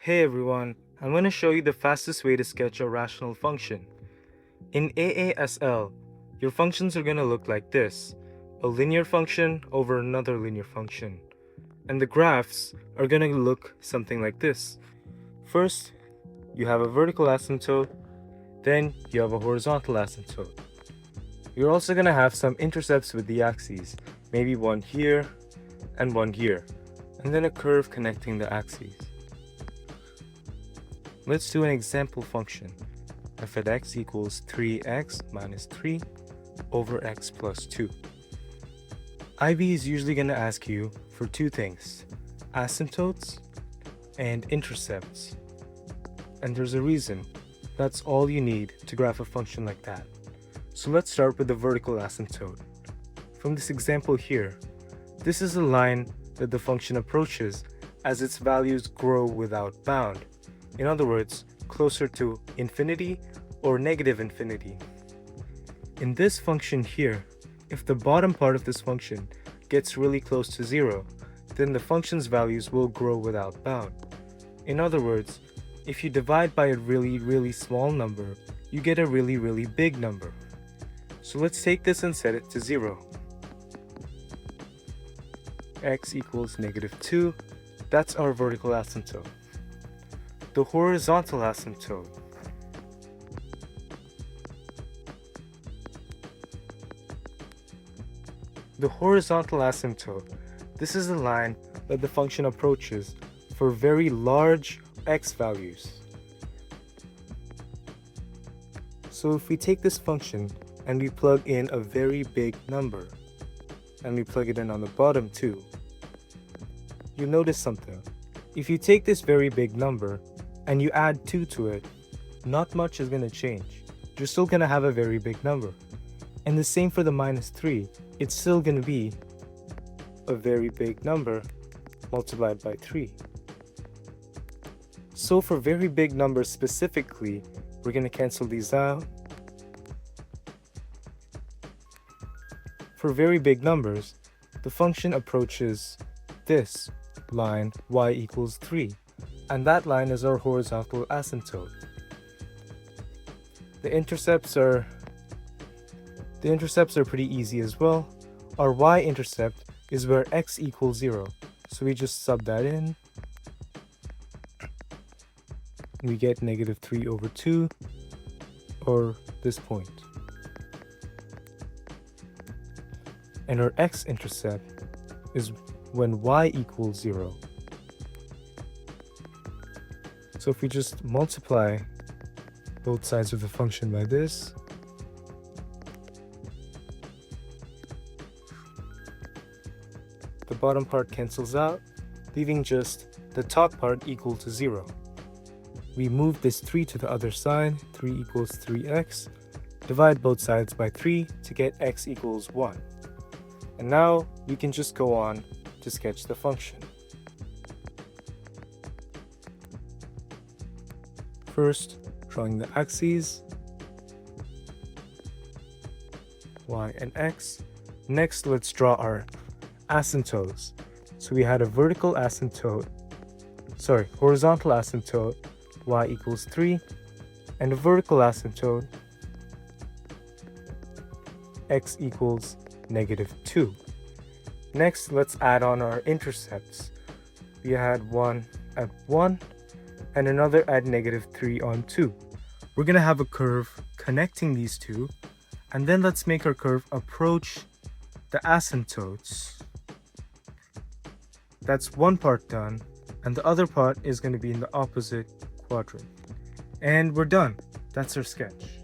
Hey everyone, I'm going to show you the fastest way to sketch a rational function. In AASL, your functions are going to look like this, a linear function over another linear function. And the graphs are going to look something like this. First, you have a vertical asymptote, then you have a horizontal asymptote. You're also going to have some intercepts with the axes, maybe one here and one here, and then a curve connecting the axes. Let's do an example function. F at x equals 3x minus 3 over x plus 2. IB is usually going to ask you for two things, asymptotes and intercepts. And there's a reason. That's all you need to graph a function like that. So let's start with the vertical asymptote. From this example here, this is a line that the function approaches as its values grow without bound. In other words, closer to infinity or negative infinity. In this function here, if the bottom part of this function gets really close to 0, then the function's values will grow without bound. In other words, if you divide by a really small number, you get a really big number. So let's take this and set it to 0. X equals -2, that's our vertical asymptote. The horizontal asymptote. The horizontal asymptote, this is the line that the function approaches for very large x values. So if we take this function and we plug in a very big number, and we plug it in on the bottom too, you'll notice something. If you take this very big number and you add 2 to it, not much is going to change. You're still going to have a very big number. And the same for the -3. It's still going to be a very big number multiplied by 3. So for very big numbers specifically, we're going to cancel these out. For very big numbers, the function approaches this line y equals 3. And that line is our horizontal asymptote. The intercepts are pretty easy as well. Our y-intercept is where x equals 0. So we just sub that in. We get -3/2, or this point. And our x-intercept is when y equals 0. So if we just multiply both sides of the function by this, the bottom part cancels out, leaving just the top part equal to 0. We move this 3 to the other side, 3 equals 3x, divide both sides by 3 to get x equals 1. And now we can just go on to sketch the function. First, drawing the axes, y and x. Next, let's draw our asymptotes. So we had a horizontal asymptote, y equals 3, and a vertical asymptote, x equals -2. Next, let's add on our intercepts. We had one at 1, and another at -3 on 2. We're going to have a curve connecting these two, and then let's make our curve approach the asymptotes. That's one part done, and the other part is going to be in the opposite quadrant. And we're done. That's our sketch.